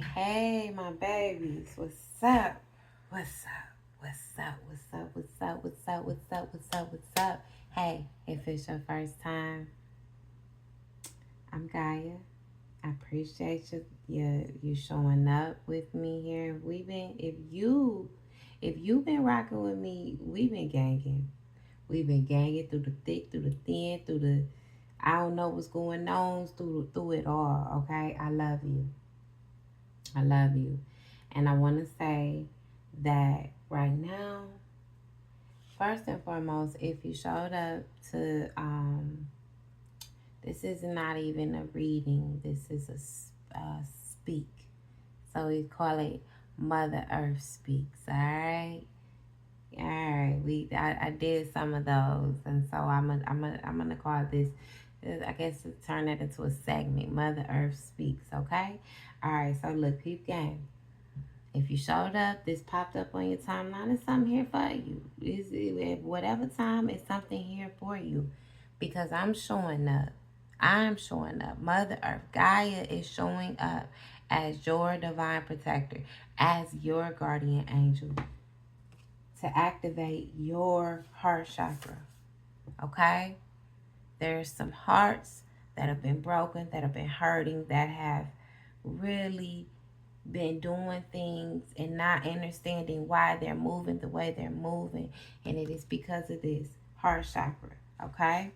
Hey, my babies. What's up? What's up? What's up? What's up? What's up? What's up? What's up? What's up? What's up? Hey, if it's your first time, I'm Gaia. I appreciate you showing up with me here. If you've been rocking with me, we've been ganging. We've been ganging through the thick, through the thin, through the I don't know what's going on, through it all. Okay, I love you. I love you. And I want to say that right now, first and foremost, if you showed up to, this is not even a reading, this is a speak. So we call it Mother Earth Speaks, all right? All right, I did some of those, and so I'm gonna call this, I guess, to turn it into a segment. Mother Earth Speaks, okay? All right, so look, peep game. If you showed up, this popped up on your timeline, it's something here for you. At whatever time, it's something here for you, because I'm showing up. I'm showing up. Mother Earth, Gaia is showing up as your divine protector, as your guardian angel, to activate your heart chakra. Okay? There's some hearts that have been broken, that have been hurting, that have really been doing things and not understanding why they're moving the way they're moving. And it is because of this heart chakra. Okay?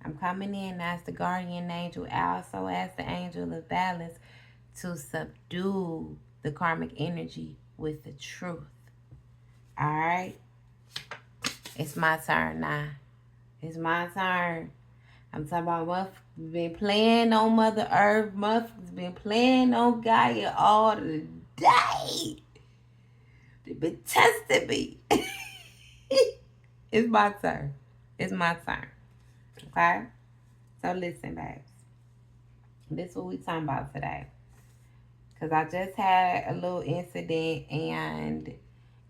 I'm coming in as the guardian angel, also as the angel of balance, to subdue the karmic energy with the truth. All right? It's my turn now. It's my turn. I'm talking about Muff been playing on Mother Earth. Muff's been playing on Gaia all the day. They've been testing me. It's my turn. It's my turn. Okay? So listen, babes. This is what we talking about today. Because I just had a little incident, and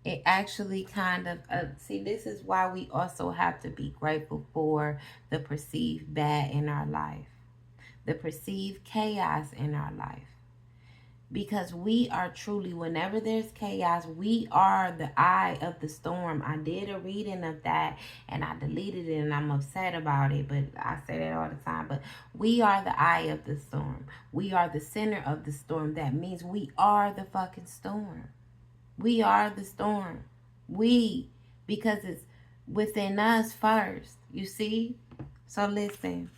it actually kind of, see, this is why we also have to be grateful for the perceived bad in our life, the perceived chaos in our life. Because we are truly, whenever there's chaos, we are the eye of the storm. I did a reading of that and I deleted it, and I'm upset about it, but I say that all the time. But we are the eye of the storm. We are the center of the storm. That means we are the fucking storm. We are the storm. Because it's within us first, you see? So listen.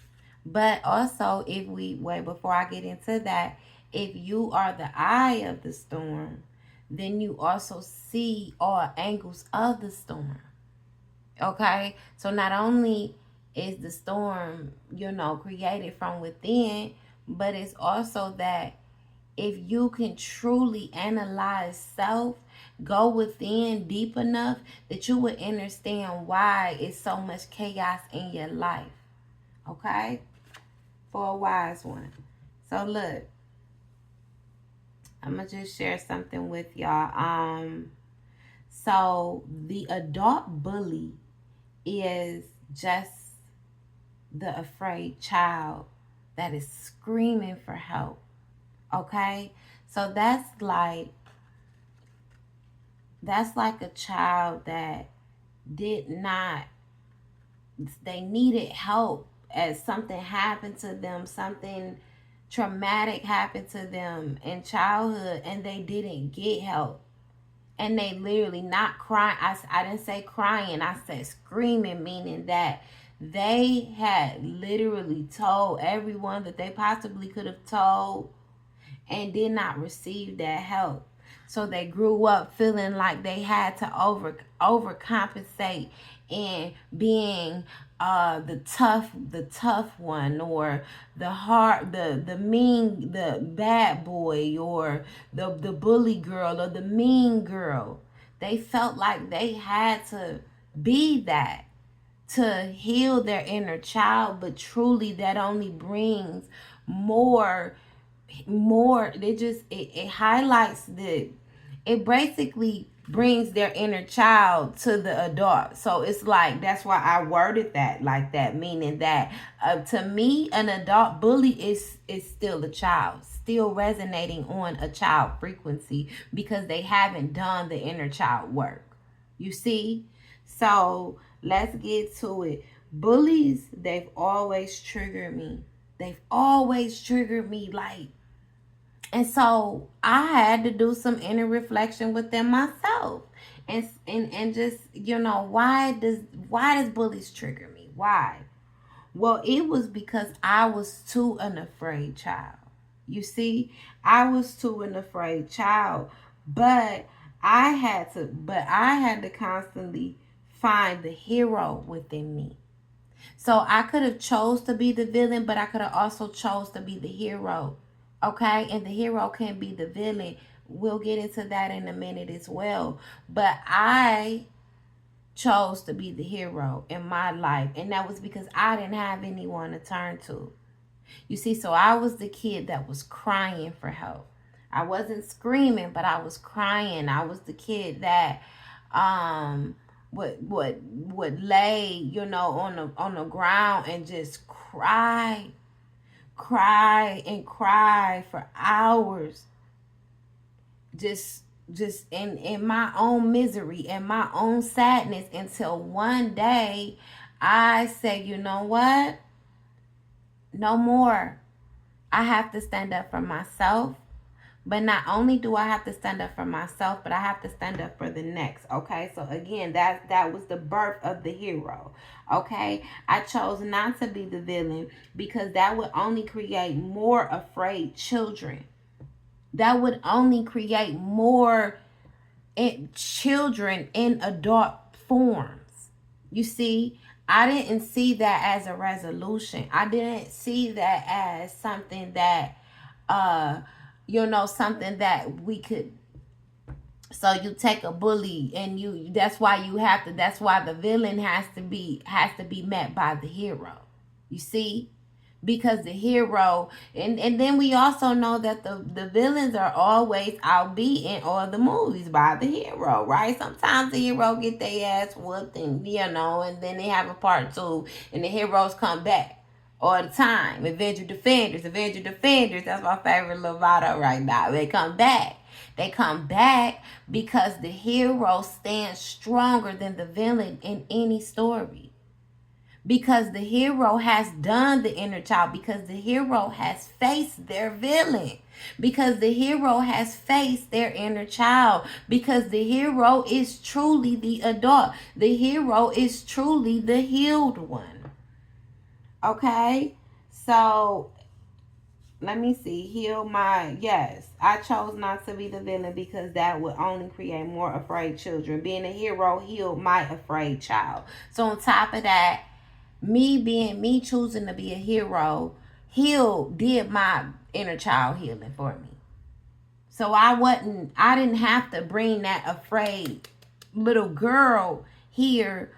But also, before I get into that, if you are the eye of the storm, then you also see all angles of the storm. Okay? So not only is the storm, created from within, but it's also that if you can truly analyze self, go within deep enough, that you would understand why it's so much chaos in your life. Okay? For a wise one. So look, I'm going to just share something with y'all. So the adult bully is just the afraid child that is screaming for help. Okay? So that's like a child that they needed help as something happened to them, something traumatic happened to them in childhood, and they didn't get help. And they literally not crying. I didn't say crying. I said screaming, meaning that they had literally told everyone that they possibly could have told and did not receive that help. So they grew up feeling like they had to overcompensate and being the tough one, or the mean, the bad boy, or the bully girl, or the mean girl. They felt like they had to be that to heal their inner child, but truly that only brings more. It highlights it basically brings their inner child to the adult. So it's like, that's why I worded that like that, meaning that to me, an adult bully is still a child, still resonating on a child frequency, because they haven't done the inner child work. You see? So let's get to it. Bullies, they've always triggered me. They've always triggered me, like, and so I had to do some inner reflection within myself. And just, why does bullies trigger me? Why? Well, it was because I was too an afraid child. You see, I was too an afraid child, but I had to constantly find the hero within me. So I could have chose to be the villain, but I could have also chose to be the hero. Okay? And the hero can be the villain. We'll get into that in a minute as well. But I chose to be the hero in my life. And that was because I didn't have anyone to turn to. You see, so I was the kid that was crying for help. I wasn't screaming, but I was crying. I was the kid that would lay, on the ground and just cry for hours, just in my own misery and my own sadness, until one day I said, you know what, no more. I have to stand up for myself. But not only do I have to stand up for myself, but I have to stand up for the next. Okay, so again, that was the birth of the hero. Okay, I chose not to be the villain, because that would only create more afraid children. That would only create more children in adult forms. You see, I didn't see that as a resolution. I didn't see that as something that something that we could. So you take a bully and that's why the villain has to be met by the hero. You see? Because the hero, and then we also know that the villains are always outbeat in all the movies by the hero, right? Sometimes the hero get their ass whooped, and and then they have a part 2 and the heroes come back all the time. Avenger Defenders. That's my favorite little motto right now. They come back. They come back because the hero stands stronger than the villain in any story. Because the hero has done the inner child. Because the hero has faced their villain. Because the hero has faced their inner child. Because the hero is truly the adult. The hero is truly the healed one. Okay, so let me see. Yes, I chose not to be the villain because that would only create more afraid children. Being a hero healed my afraid child. So on top of that, me choosing to be a hero did my inner child healing for me. So I didn't have to bring that afraid little girl here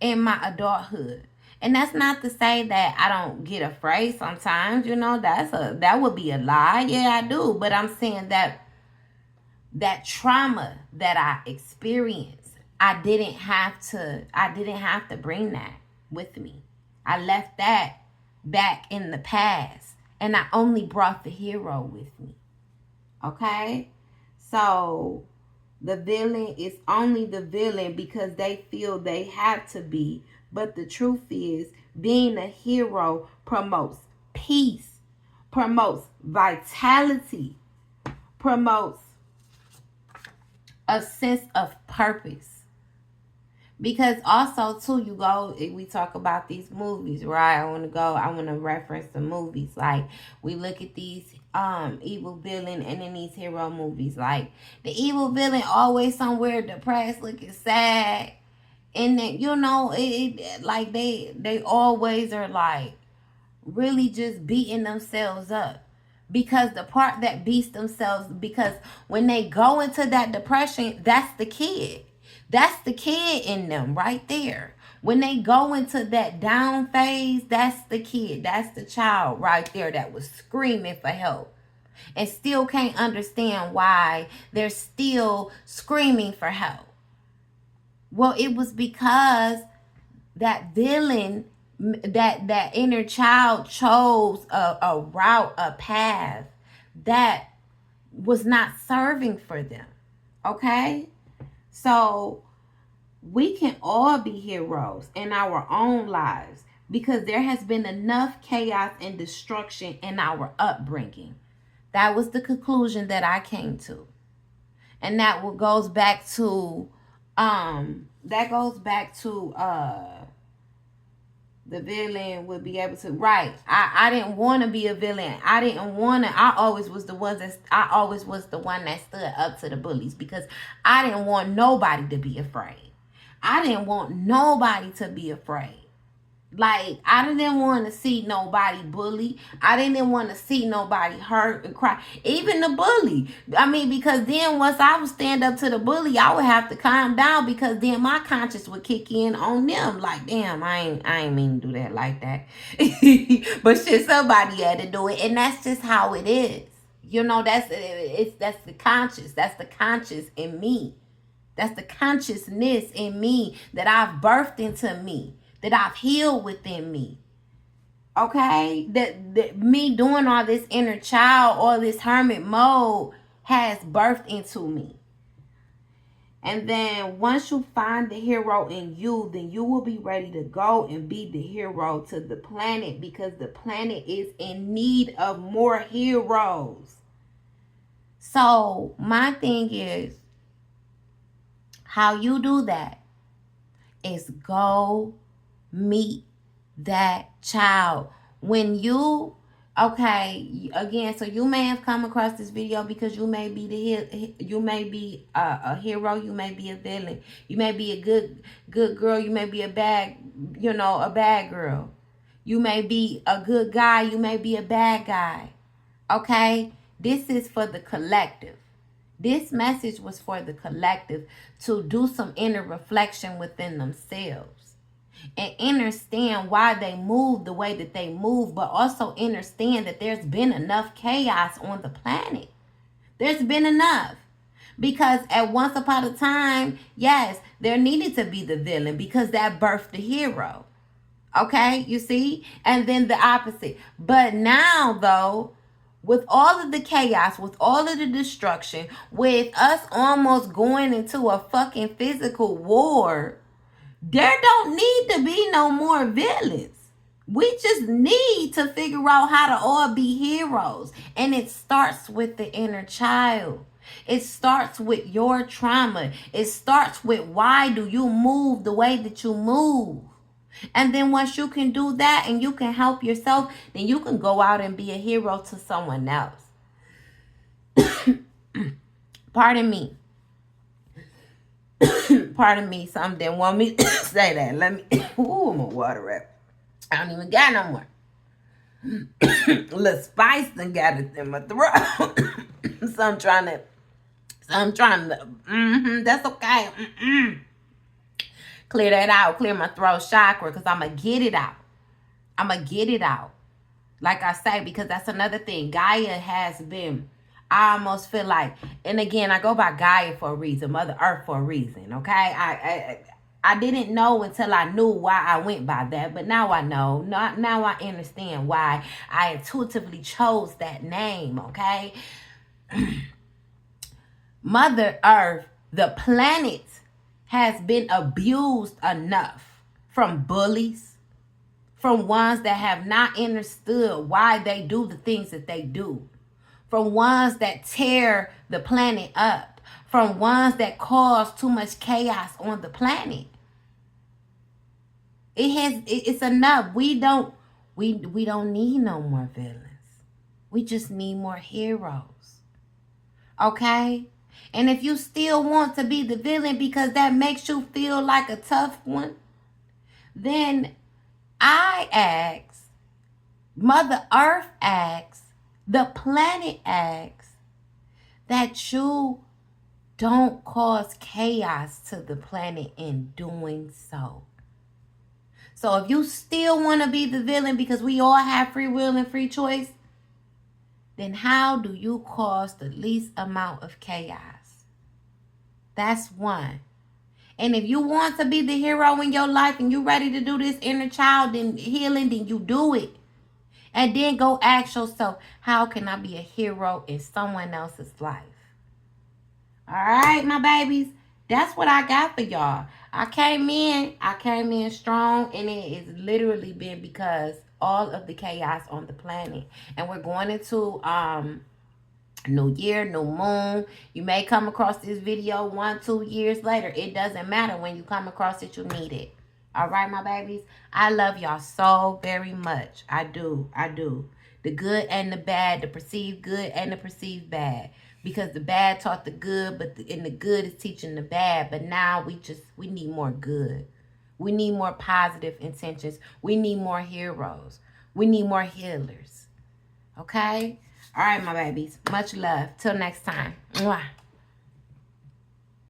in my adulthood. And that's not to say that I don't get afraid sometimes, that would be a lie. Yeah, I do. But I'm saying that trauma that I experienced, I didn't have to bring that with me. I left that back in the past, and I only brought the hero with me. Okay? So the villain is only the villain because they feel they have to be. But the truth is, being a hero promotes peace, promotes vitality, promotes a sense of purpose. Because also, too, we talk about these movies, right? I want to reference the movies. Like, we look at these evil villain and then these hero movies. Like, the evil villain always somewhere depressed, looking sad. And then, like they always are like really just beating themselves up. Because the part that beats themselves, because when they go into that depression, that's the kid. That's the kid in them right there. When they go into that down phase, that's the kid. That's the child right there that was screaming for help. and still can't understand why they're still screaming for help. Well, it was because that villain, that inner child chose a route, a path that was not serving for them. Okay? So we can all be heroes in our own lives because there has been enough chaos and destruction in our upbringing. That was the conclusion that I came to. And that goes back to the villain would be able to, right. I didn't want to be a villain. I always was the one that stood up to the bullies because I didn't want nobody to be afraid. I didn't want nobody to be afraid. Like, I didn't want to see nobody bully. I didn't want to see nobody hurt and cry. Even the bully. I mean, because then once I would stand up to the bully, I would have to calm down because then my conscience would kick in on them. Like, damn, I ain't mean to do that like that. But shit, somebody had to do it. And that's just how it is. You know, that's the conscious. That's the conscious in me. That's the consciousness in me that I've birthed into me, that I've healed within me. Okay? That me doing all this inner child, all this hermit mode has birthed into me. And then once you find the hero in you, then you will be ready to go and be the hero to the planet because the planet is in need of more heroes. So my thing is, how you do that is go meet that child. When you, okay, again, so you may have come across this video because you may be a hero, you may be a villain, you may be a good girl, you may be a bad girl, you may be a good guy, you may be a bad guy. Okay, this is for the collective. This message was for the collective to do some inner reflection within themselves and understand why they move the way that they move, but also understand that there's been enough chaos on the planet. There's been enough. Because at once upon a time, yes, there needed to be the villain because that birthed the hero. Okay, you see? And then the opposite. But now, though, with all of the chaos, with all of the destruction, with us almost going into a fucking physical war, there don't need to be no more villains. We just need to figure out how to all be heroes. And it starts with the inner child. It starts with your trauma. It starts with why do you move the way that you move. And then once you can do that and you can help yourself, then you can go out and be a hero to someone else. Pardon me. Pardon me. Some didn't want me to say that. Let me. Ooh, my water up. I don't even got no more. A little spice done got it in my throat. So I'm trying to. That's okay. Clear that out. Clear my throat chakra because I'm going to get it out. I'm going to get it out. Like I say, because that's another thing. Gaia has been, I almost feel like, and again, I go by Gaia for a reason, Mother Earth for a reason, okay? I didn't know until I knew why I went by that, but now I know. Now I understand why I intuitively chose that name, okay? Mother Earth, the planet, has been abused enough from bullies, from ones that have not understood why they do the things that they do, from ones that tear the planet up, from ones that cause too much chaos on the planet. It's enough. We don't need no more villains. We just need more heroes. Okay? And if you still want to be the villain because that makes you feel like a tough one, then I ask, Mother Earth asks, the planet asks, that you don't cause chaos to the planet in doing so. So if you still want to be the villain because we all have free will and free choice, then how do you cause the least amount of chaos? That's one. And if you want to be the hero in your life and you ready to do this inner child and healing, then you do it. And then go ask yourself, how can I be a hero in someone else's life? All right, my babies. That's what I got for y'all. I came in strong, and it has literally been because all of the chaos on the planet. And we're going into new year, new moon. You may come across this video 1-2 years later. It doesn't matter. When you come across it, you need it. All right, my babies. I love y'all so very much. I do. The good and the bad, the perceived good and the perceived bad. Because the bad taught the good, but the good is teaching the bad. But now we need more good. We need more positive intentions. We need more heroes. We need more healers. Okay? All right, my babies. Much love. Till next time. Mwah.